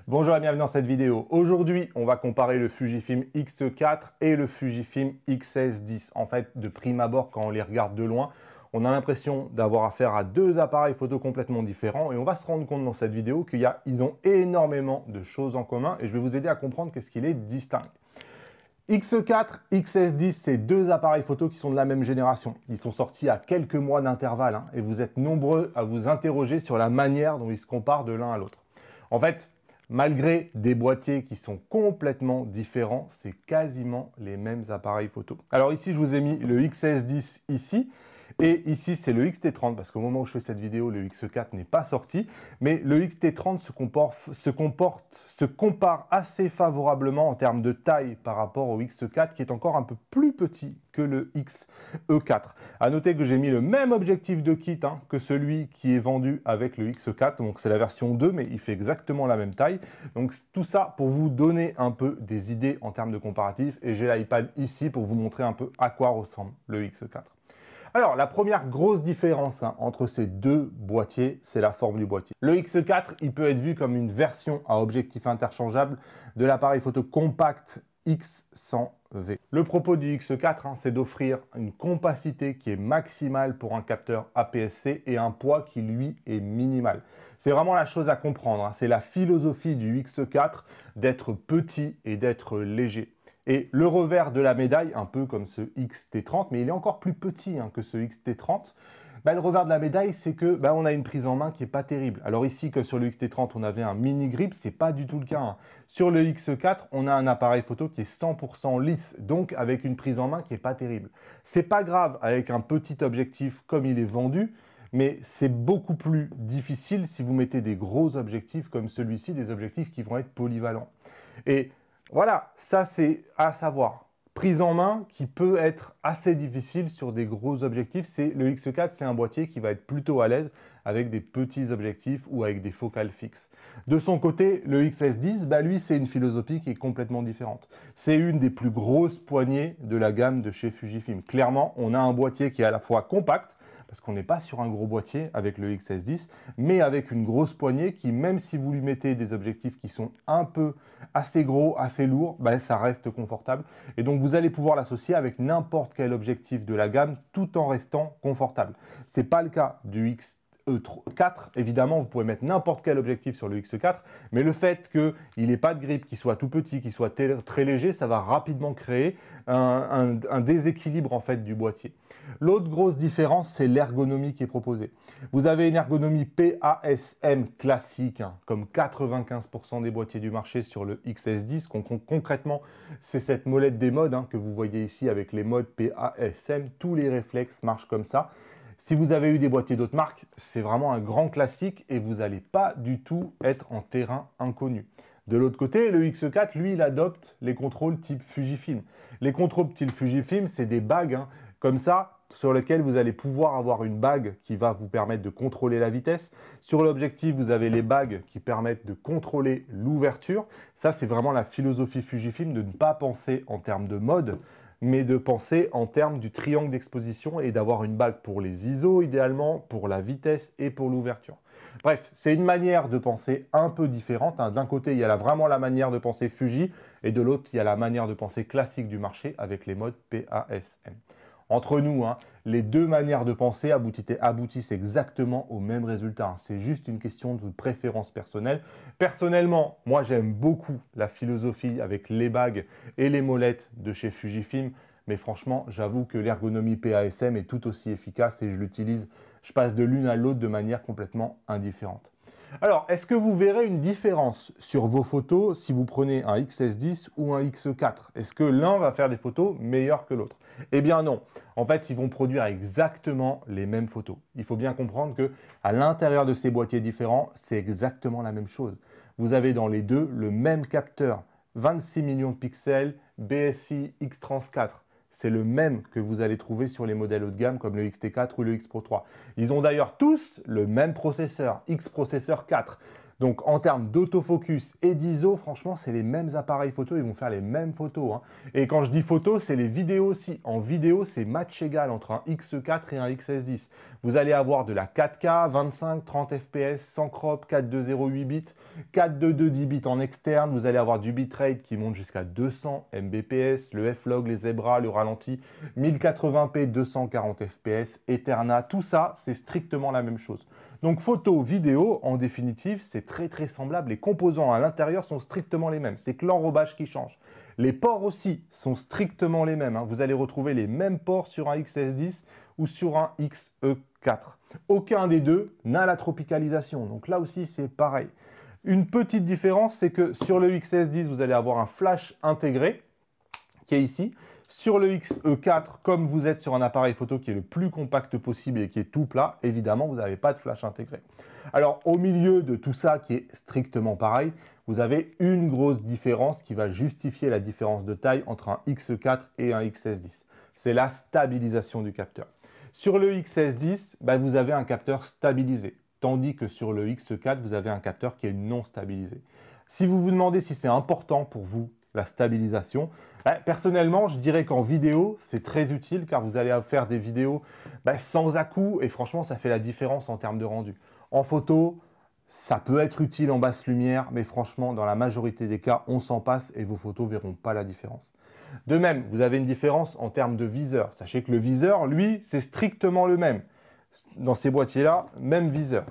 Bonjour et bienvenue dans cette vidéo. Aujourd'hui, on va comparer le Fujifilm X4 et le Fujifilm X-S10. En fait, de prime abord, quand on les regarde de loin, on a l'impression d'avoir affaire à deux appareils photo complètement différents et on va se rendre compte dans cette vidéo qu'ils ont énormément de choses en commun et je vais vous aider à comprendre qu'est-ce qui les distingue. X4, XS10, c'est deux appareils photo qui sont de la même génération. Ils sont sortis à quelques mois d'intervalle et vous êtes nombreux à vous interroger sur la manière dont ils se comparent de l'un à l'autre. En fait, malgré des boîtiers qui sont complètement différents, c'est quasiment les mêmes appareils photo. Alors ici, je vous ai mis le XS10 ici. Et ici, c'est le XT30, parce qu'au moment où je fais cette vidéo, le X4 n'est pas sorti. Mais le XT30 se compare assez favorablement en termes de taille par rapport au X4, qui est encore un peu plus petit que le XE4. A noter que j'ai mis le même objectif de kit que celui qui est vendu avec le X4. Donc c'est la version 2, mais il fait exactement la même taille. Donc tout ça pour vous donner un peu des idées en termes de comparatif. Et j'ai l'iPad ici pour vous montrer un peu à quoi ressemble le X4. Alors, la première grosse différence entre ces deux boîtiers, c'est la forme du boîtier. Le X4, il peut être vu comme une version à objectif interchangeable de l'appareil photo compact X100V. Le propos du X4, c'est d'offrir une compacité qui est maximale pour un capteur APS-C et un poids qui, lui, est minimal. C'est vraiment la chose à comprendre. C'est la philosophie du X4 d'être petit et d'être léger. Et le revers de la médaille, un peu comme ce XT30, mais il est encore plus petit que ce XT30, le revers de la médaille, c'est que on a une prise en main qui n'est pas terrible. Alors ici, comme sur le XT30, on avait un mini grip, ce n'est pas du tout le cas. Sur le X4, on a un appareil photo qui est 100% lisse, donc avec une prise en main qui n'est pas terrible. C'est pas grave avec un petit objectif comme il est vendu, mais c'est beaucoup plus difficile si vous mettez des gros objectifs comme celui-ci, des objectifs qui vont être polyvalents. Et voilà, ça c'est à savoir. Prise en main qui peut être assez difficile sur des gros objectifs. Le X4, c'est un boîtier qui va être plutôt à l'aise avec des petits objectifs ou avec des focales fixes. De son côté, le XS10, lui, c'est une philosophie qui est complètement différente. C'est une des plus grosses poignées de la gamme de chez Fujifilm. Clairement, on a un boîtier qui est à la fois compact, parce qu'on n'est pas sur un gros boîtier avec le XS10, mais avec une grosse poignée qui, même si vous lui mettez des objectifs qui sont un peu assez gros, assez lourds, ça reste confortable. Et donc, vous allez pouvoir l'associer avec n'importe quel objectif de la gamme tout en restant confortable. Ce n'est pas le cas du X4, évidemment, vous pouvez mettre n'importe quel objectif sur le X4, mais le fait qu'il n'ait pas de grip, qu'il soit tout petit, qu'il soit très léger, ça va rapidement créer un déséquilibre en fait du boîtier. L'autre grosse différence, c'est l'ergonomie qui est proposée. Vous avez une ergonomie PASM classique, comme 95% des boîtiers du marché sur le XS10. Concrètement, c'est cette molette des modes que vous voyez ici avec les modes PASM. Tous les réflexes marchent comme ça. Si vous avez eu des boîtiers d'autres marques, c'est vraiment un grand classique et vous n'allez pas du tout être en terrain inconnu. De l'autre côté, le X4, lui, il adopte les contrôles type Fujifilm. Les contrôles type Fujifilm, c'est des bagues comme ça, sur lesquelles vous allez pouvoir avoir une bague qui va vous permettre de contrôler la vitesse. Sur l'objectif, vous avez les bagues qui permettent de contrôler l'ouverture. Ça, c'est vraiment la philosophie Fujifilm de ne pas penser en termes de mode, mais de penser en termes du triangle d'exposition et d'avoir une bague pour les ISO idéalement, pour la vitesse et pour l'ouverture. Bref, c'est une manière de penser un peu différente. D'un côté, il y a vraiment la manière de penser Fuji et de l'autre, il y a la manière de penser classique du marché avec les modes PASM. Entre nous, les deux manières de penser aboutissent exactement au même résultat. C'est juste une question de préférence personnelle. Personnellement, moi j'aime beaucoup la philosophie avec les bagues et les molettes de chez Fujifilm. Mais franchement, j'avoue que l'ergonomie PASM est tout aussi efficace et je l'utilise. Je passe de l'une à l'autre de manière complètement indifférente. Alors, est-ce que vous verrez une différence sur vos photos si vous prenez un XS10 ou un X4? Est-ce que l'un va faire des photos meilleures que l'autre? Eh bien non. En fait, ils vont produire exactement les mêmes photos. Il faut bien comprendre qu'à l'intérieur de ces boîtiers différents, c'est exactement la même chose. Vous avez dans les deux le même capteur, 26 millions de pixels, BSI X-Trans 4. C'est le même que vous allez trouver sur les modèles haut de gamme comme le XT4 ou le X Pro 3. Ils ont d'ailleurs tous le même processeur, X Processeur 4. Donc en termes d'autofocus et d'ISO, franchement, c'est les mêmes appareils photo, ils vont faire les mêmes photos, hein. Et quand je dis photo, c'est les vidéos aussi. En vidéo, c'est match égal entre un X4 et un XS10. Vous allez avoir de la 4K, 25, 30 fps, sans crop, 4.2.0 8 bits, 4.2.2 10 bits en externe. Vous allez avoir du bitrate qui monte jusqu'à 200 Mbps, le F-Log, les zebras, le ralenti, 1080p, 240 fps, Etherna. Tout ça, c'est strictement la même chose. Donc photo, vidéo, en définitive, c'est très semblable. Les composants à l'intérieur sont strictement les mêmes. C'est que l'enrobage qui change. Les ports aussi sont strictement les mêmes, hein. Vous allez retrouver les mêmes ports sur un XS10 ou sur un XE4. Aucun des deux n'a la tropicalisation. Donc là aussi, c'est pareil. Une petite différence, c'est que sur le XS10, vous allez avoir un flash intégré qui est ici. Sur le XE4, comme vous êtes sur un appareil photo qui est le plus compact possible et qui est tout plat, évidemment, vous n'avez pas de flash intégré. Alors, au milieu de tout ça qui est strictement pareil, vous avez une grosse différence qui va justifier la différence de taille entre un XE4 et un XS10. C'est la stabilisation du capteur. Sur le XS10, vous avez un capteur stabilisé, tandis que sur le XE4, vous avez un capteur qui est non stabilisé. Si vous vous demandez si c'est important pour vous, la stabilisation. Personnellement, je dirais qu'en vidéo, c'est très utile car vous allez faire des vidéos sans à-coups et franchement, ça fait la différence en termes de rendu. En photo, ça peut être utile en basse lumière, mais franchement, dans la majorité des cas, on s'en passe et vos photos ne verront pas la différence. De même, vous avez une différence en termes de viseur. Sachez que le viseur, lui, c'est strictement le même. Dans ces boîtiers-là, même viseur.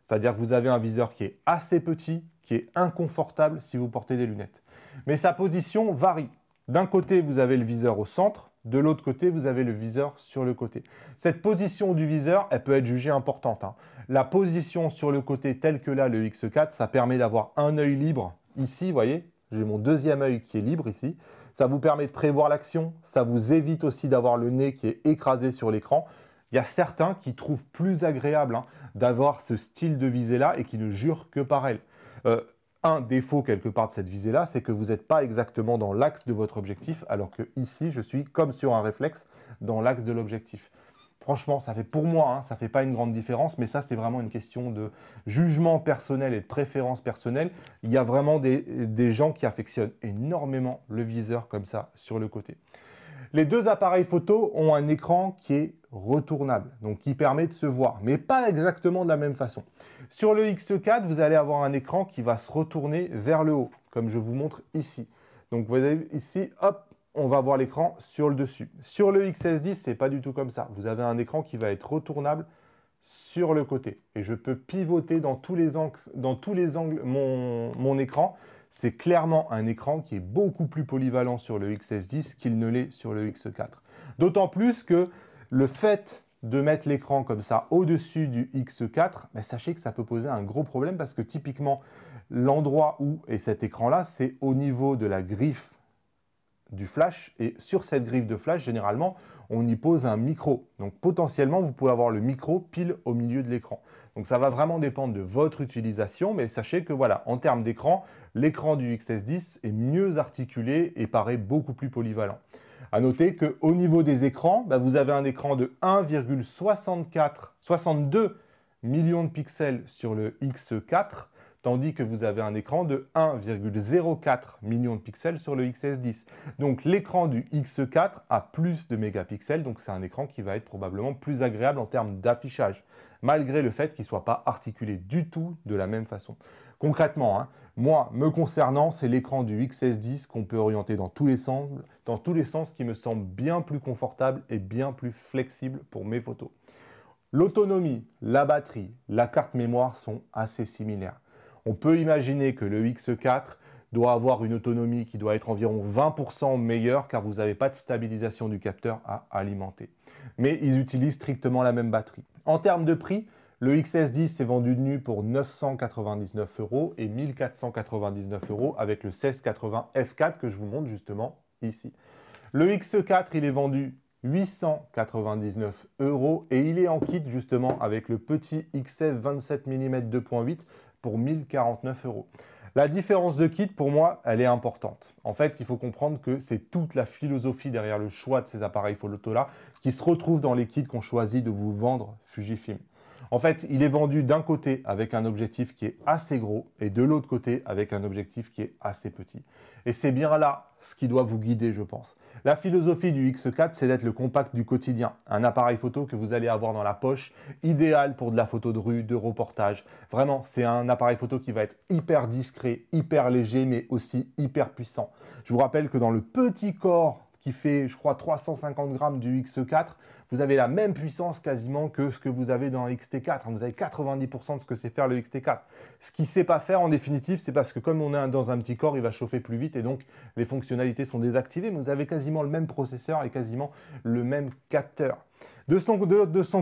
C'est-à-dire que vous avez un viseur qui est assez petit, qui est inconfortable si vous portez des lunettes. Mais sa position varie. D'un côté, vous avez le viseur au centre, de l'autre côté, vous avez le viseur sur le côté. Cette position du viseur, elle peut être jugée importante, hein. La position sur le côté, telle que là, le X4, ça permet d'avoir un œil libre. Ici, vous voyez, j'ai mon deuxième œil qui est libre ici. Ça vous permet de prévoir l'action. Ça vous évite aussi d'avoir le nez qui est écrasé sur l'écran. Il y a certains qui trouvent plus agréable, hein, d'avoir ce style de visée-là et qui ne jurent que par elle. Un défaut quelque part de cette visée-là, c'est que vous n'êtes pas exactement dans l'axe de votre objectif, alors que ici, je suis comme sur un réflexe dans l'axe de l'objectif. Franchement, ça fait pour moi, hein, ça ne fait pas une grande différence, mais ça, c'est vraiment une question de jugement personnel et de préférence personnelle. Il y a vraiment des gens qui affectionnent énormément le viseur comme ça sur le côté. Les deux appareils photo ont un écran qui est retournable, donc qui permet de se voir, mais pas exactement de la même façon. Sur le X4, vous allez avoir un écran qui va se retourner vers le haut, comme je vous montre ici. Donc vous voyez ici, hop, on va voir l'écran sur le dessus. Sur le XS10, c'est pas du tout comme ça. Vous avez un écran qui va être retournable sur le côté. Et je peux pivoter dans tous les angles mon écran. C'est clairement un écran qui est beaucoup plus polyvalent sur le XS10 qu'il ne l'est sur le X4. D'autant plus que le fait de mettre l'écran comme ça au-dessus du X4, sachez que ça peut poser un gros problème parce que typiquement, l'endroit où est cet écran-là, c'est au niveau de la griffe du flash. Et sur cette griffe de flash, généralement, on y pose un micro. Donc potentiellement, vous pouvez avoir le micro pile au milieu de l'écran. Donc ça va vraiment dépendre de votre utilisation, mais sachez que voilà, en termes d'écran, l'écran du XS10 est mieux articulé et paraît beaucoup plus polyvalent. À noter qu'au niveau des écrans, vous avez un écran de 1,62 millions de pixels sur le X4, tandis que vous avez un écran de 1,04 million de pixels sur le XS10. Donc l'écran du X4 a plus de mégapixels, donc c'est un écran qui va être probablement plus agréable en termes d'affichage, malgré le fait qu'il ne soit pas articulé du tout de la même façon. Concrètement, hein, moi, me concernant, c'est l'écran du XS10 qu'on peut orienter dans tous les sens qui me semble bien plus confortable et bien plus flexible pour mes photos. L'autonomie, la batterie, la carte mémoire sont assez similaires. On peut imaginer que le X4 doit avoir une autonomie qui doit être environ 20% meilleure car vous n'avez pas de stabilisation du capteur à alimenter. Mais ils utilisent strictement la même batterie. En termes de prix, le XS10 est vendu de nu pour 999 € et 1499 € avec le 1680 F4 que je vous montre justement ici. Le X4, il est vendu 899 € et il est en kit justement avec le petit XF 27 mm 2.8 pour 1049 €. La différence de kit, pour moi, elle est importante. En fait, il faut comprendre que c'est toute la philosophie derrière le choix de ces appareils photo-là qui se retrouve dans les kits qu'ont choisi de vous vendre Fujifilm. En fait, il est vendu d'un côté avec un objectif qui est assez gros et de l'autre côté avec un objectif qui est assez petit. Et c'est bien là ce qui doit vous guider, je pense. La philosophie du X4, c'est d'être le compact du quotidien. Un appareil photo que vous allez avoir dans la poche, idéal pour de la photo de rue, de reportage. Vraiment, c'est un appareil photo qui va être hyper discret, hyper léger, mais aussi hyper puissant. Je vous rappelle que dans le petit corps qui fait, je crois, 350 grammes du X4, vous avez la même puissance quasiment que ce que vous avez dans le XT4. Vous avez 90% de ce que sait faire le XT4. Ce qu'il ne sait pas faire en définitive, c'est parce que comme on est dans un petit corps, il va chauffer plus vite et donc les fonctionnalités sont désactivées, mais vous avez quasiment le même processeur et quasiment le même capteur. De son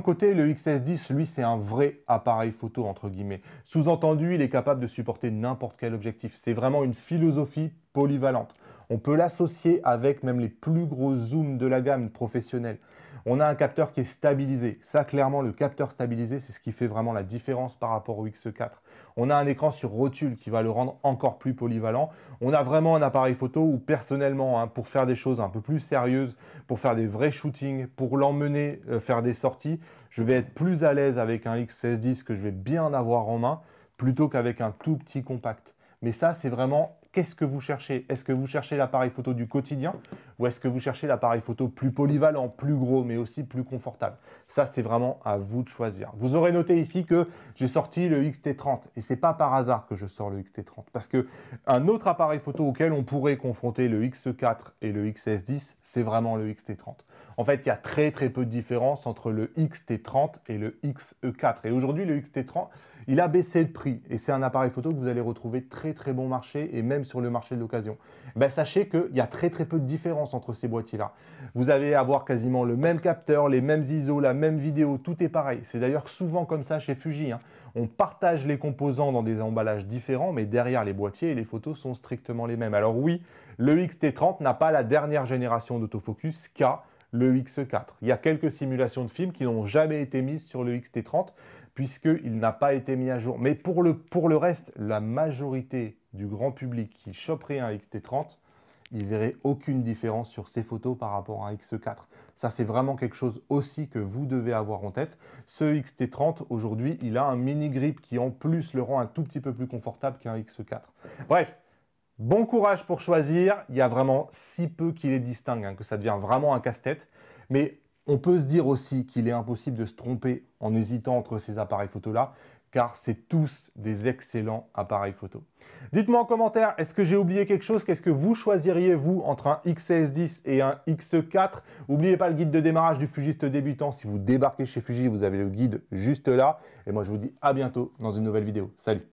côté, le XS10, lui, c'est un vrai appareil photo, entre guillemets. Sous-entendu, il est capable de supporter n'importe quel objectif. C'est vraiment une philosophie polyvalente. On peut l'associer avec même les plus gros zooms de la gamme professionnelle. On a un capteur qui est stabilisé. Ça, clairement, le capteur stabilisé, c'est ce qui fait vraiment la différence par rapport au X4. On a un écran sur rotule qui va le rendre encore plus polyvalent. On a vraiment un appareil photo où, personnellement, pour faire des choses un peu plus sérieuses, pour faire des vrais shootings, pour l'emmener faire des sorties, je vais être plus à l'aise avec un X1610 que je vais bien avoir en main, plutôt qu'avec un tout petit compact. Mais ça, c'est vraiment... Qu'est-ce que vous cherchez? Est-ce que vous cherchez l'appareil photo du quotidien ou est-ce que vous cherchez l'appareil photo plus polyvalent, plus gros, mais aussi plus confortable? Ça, c'est vraiment à vous de choisir. Vous aurez noté ici que j'ai sorti le XT30 et ce n'est pas par hasard que je sors le XT30 parce qu'un autre appareil photo auquel on pourrait confronter le X4 et le XS10, c'est vraiment le XT30. En fait, il y a très peu de différence entre le XT30 et le XE4. Et aujourd'hui, le XT30, il a baissé de prix et c'est un appareil photo que vous allez retrouver très bon marché et même sur le marché de l'occasion. Sachez qu'il y a très peu de différence entre ces boîtiers-là. Vous allez avoir quasiment le même capteur, les mêmes ISO, la même vidéo, tout est pareil. C'est d'ailleurs souvent comme ça chez Fuji. On partage les composants dans des emballages différents, mais derrière les boîtiers et les photos sont strictement les mêmes. Alors oui, le XT30 n'a pas la dernière génération d'autofocus qu'a le X4. Il y a quelques simulations de films qui n'ont jamais été mises sur le XT30 puisqu'il n'a pas été mis à jour. Mais pour le reste, la majorité du grand public qui choperait un XT30, il ne verrait aucune différence sur ses photos par rapport à un X4. Ça, c'est vraiment quelque chose aussi que vous devez avoir en tête. Ce XT30, aujourd'hui, il a un mini grip qui en plus le rend un tout petit peu plus confortable qu'un X4. Bref, bon courage pour choisir. Il y a vraiment si peu qui les distingue, que ça devient vraiment un casse-tête. Mais on peut se dire aussi qu'il est impossible de se tromper en hésitant entre ces appareils photo-là, car c'est tous des excellents appareils photo. Dites-moi en commentaire, est-ce que j'ai oublié quelque chose? Qu'est-ce que vous choisiriez, vous, entre un XS10 et un X4? N'oubliez pas le guide de démarrage du fugiste débutant. Si vous débarquez chez Fuji, vous avez le guide juste là. Et moi, je vous dis à bientôt dans une nouvelle vidéo. Salut!